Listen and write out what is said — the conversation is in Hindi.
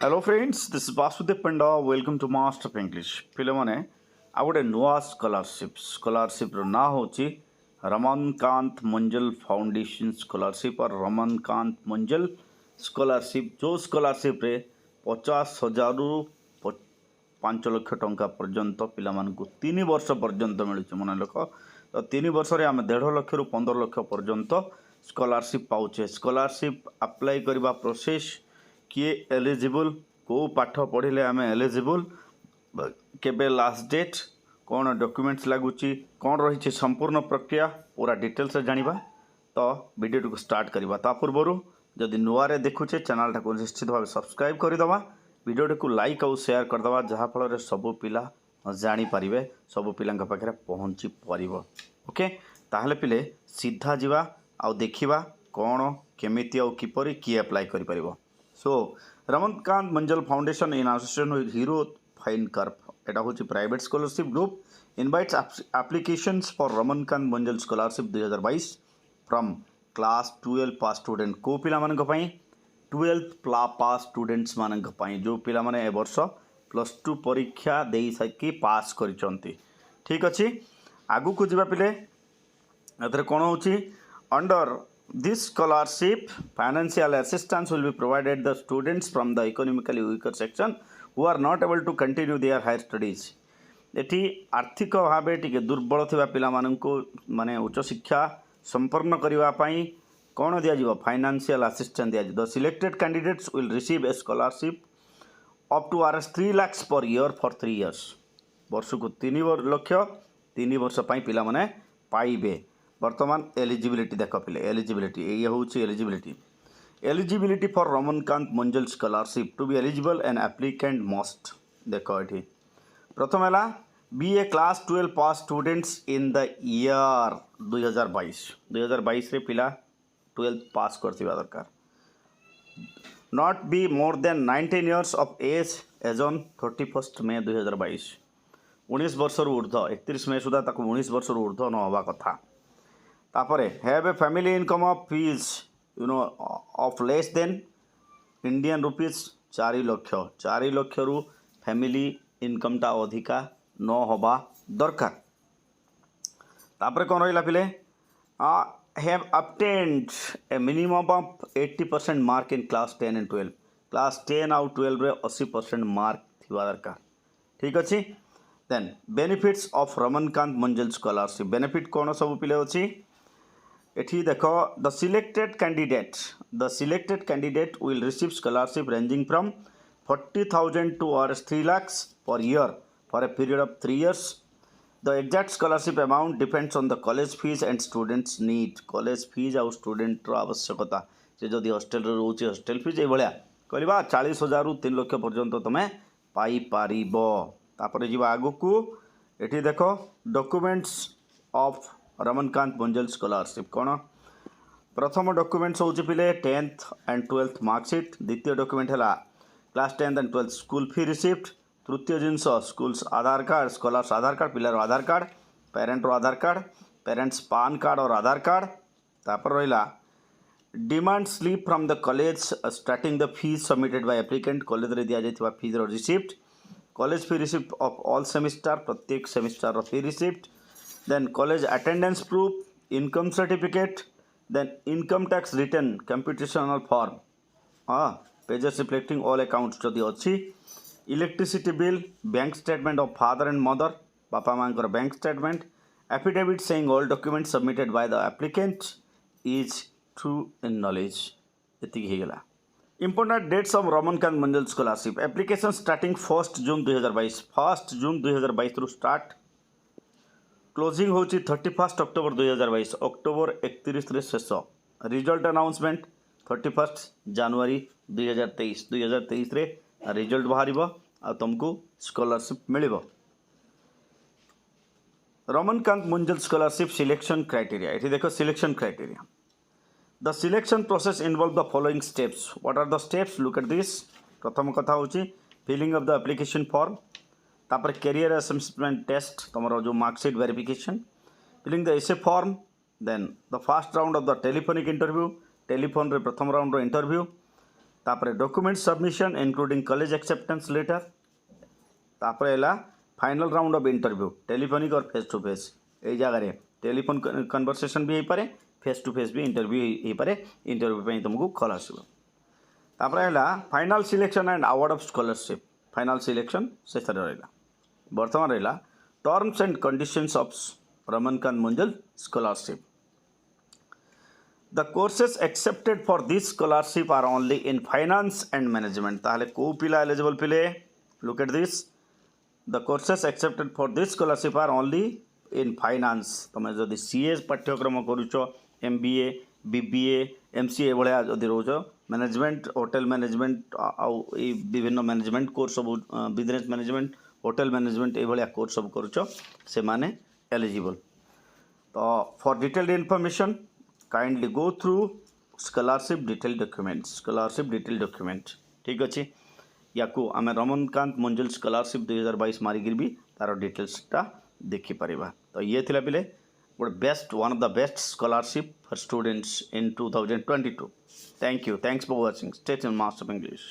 Hello friends, this is Vasudev Panda. Welcome to master of English. पिलाने आ गोटे नुआ स्कॉलरशिप ना होची रमनकांत मंजल फाउंडेशन स्कॉलरशिप और रमनकांत मंजल स्कॉलरशिप जो स्कॉलरशिप रे 50,000 रु 5 लाख टंका पर्यंत पिलामानकु 3 वर्ष पर्यंत मिलुଛି। मन लोक तो 3 वर्ष रे आम 1.5 लाख रु 15 लाख पर्यंत स्कॉलरशिप पाउचे। स्कॉलरशिप अप्लाई करबा प्रोसेस किए एलिजिबल को पाठ पढ़े आम एलिजिबल केबे लास्ट डेट कौन डॉक्यूमेंट्स लगुच कौन रही संपूर्ण प्रक्रिया पूरा डिटेल्स जानिबा। तो वीडियो को स्टार्ट करवा ता पूर्व जदि नुआरे देखुचे चैनल को निश्चित भाव सब्सक्राइब करदे, वीडियो को लाइक और शेयर करदे जहाँफल सबू पिला जानीपारे सबू पिला पाखे पहुँची पार। ओके ताहले पिले सीधा जीवा आउ देखिबा कौन केमिति आउ किपरि किए अप्लाई करि परिबो। So Ramankant Munjal foundation in association with Hero FinCorp एटा होची private scholarship group invites applications for Ramankant Munjal scholarship 2022 from class 12 pass student को पिला मानक पई 12th पास स्टूडेंट्स मानक पई जो पिला माने ए वर्ष +2 परीक्षा देई सकी पास करिसंती। ठीक अछि आगु को जिबा पिले एथरे कोन होची under this scholarship financial assistance will be provided the students from the economically weaker section who are not able to continue their higher studies। Eighty आर्थिक भाव टी दुर्बल थिबा पिला माननको माने उच्च शिक्षा संपन्न करबा पई कोन दिया जीवो फाइनेंशियल असिस्टेंस दिया the selected candidates will receive a scholarship up to Rs 3 lakhs per year for 3 years। वर्ष को 3 लाख 3 वर्ष पई पिला माने पाइबे। वर्तमान एलिजिबिलिटी देख पिले एलिजिबिलिटी ये हूँ eligibility for Ramankant Munjal scholarship to be eligible an applicant must देख ये प्रथम है be a class 12 pass students in the year 2022 रे पिला 12 पास करथिबा दरकार। Not be more than 19 years of age age on 31st May 2022 19 वर्ष ऊर्ध 31 मई सुधा 19 वर्ष ऊर्ध न हवा कथा। तापरे have a family income of fees of less than Indian rupees 4 lakh रु फैमिली इनकम टा अधिका न हवा दरकार। तापरे कौन रहा पिले have obtained A minimum of 80% mark in class 10 and 12 class 10 आउ 12 रे 80% मार्क थिबा दरकार। ठीक अच्छी then benefits of Ramankant Munjal scholarship benefit कौन सब पिले अच्छी एठी देखो the selected candidate will receive scholarship ranging from 40,000 to Rs 3 lakhs per year for a period of 3 years। The exact scholarship amount depends on the college fees and students need। College fees आउ स्टूडेंट आवश्यकता से जदि हॉस्टल रोचे हॉस्टल फीस ये भाया कहवा 40,000 रु 3 लाख पर्यंत तुम पाई पारिबो। तापर जीवा आगु को एठी देखो documents of Ramankant Munjal scholarship कौन प्रथम डॉक्यूमेंट्स हूँ पिले 10th and 12th मार्कशीट। द्वितीय डॉक्यूमेंट है class 10th and 12th school fee receipt. तृतीय जिनस स्कूल्स आधार कार्ड स्कॉलर्स आधार कार्ड पिलार आधार कार्ड पेरेंटर आधार कार्ड पेरेंट्स पान कार्ड और आधार कार्ड। तापर रहा demand slip from the college starting the fees submitted by applicant college रे दिया जाइथिबा fees row receipt college fee receipt of all semester प्रत्येक सेमिस्टर फी receipt then college attendance proof income certificate then income tax return computational form pages reflecting all accounts जदि अच्छी electricity bill bank statement of father and mother बापा माँ bank statement affidavit saying all documents submitted by the applicant is true in knowledge। एतिक ही गला important dates of Ramankant Munjal scholarship application starting 1st June 2022 1st June 2022 रु स्टार्ट क्लोजिंग होची 31st October 2022 अक्टोबर 31 रे शेष। रिजल्ट अनाउंसमेंट 31st January 2023 रे रिजल्ट बाहरिबो आ तुमको स्कॉलरशिप मिलिबो। Ramankant Munjal scholarship selection criteria एठी देखो selection criteria the selection process involve the following steps. What are the steps look at this. प्रथम कथा होची filling of the application form तापर कैरियर असेसमेंट टेस्ट तुम जो marksheet verification filling the essay form then the first round of the telephonic interview telephone रे प्रथम राउंड रो इंटरव्यू तापर document submission including college acceptance letter तापर है final round of interview telephonic और फेस टू फेस यही जगह टेलीफोन कन्वर्सेशन भी हो पारे फेस टू फेस भी इंटरव्यू हो पारे इंटरव्यू तुमको कॉल आसो तापर है final selection and award of scholarship final selection से रहा बर्तमान रहा terms and conditions of रमनकांत Manjul scholarship The courses accepted for this scholarship are only in finance and management. ताहले को पिला eligible पिले look at this. The courses accepted for this scholarship are only in finance. तमें जदि CS पाठ्यक्रम करूचो MBA, BBA, MCA भलिया जदि रोचो मैनेजमेंट होटल मैनेजमेंट आउ ए विभिन्न मैनेजमेंट कोर्स सब बिजनेस मैनेजमेंट होटल मैनेजमेंट ए भलिया कोर्स सब करूचो से माने eligible. तो for detailed information kindly go through scholarship detail document ठीक अच्छे या को आम रमनकांत मंजुल स्कॉलरशिप 2022 मारिकी भी तार डिटेल्सटा देखिपर तो ये थिला पिले गोटे best one of the best scholarship for students in 2022 thanks for watching stay tuned master of English.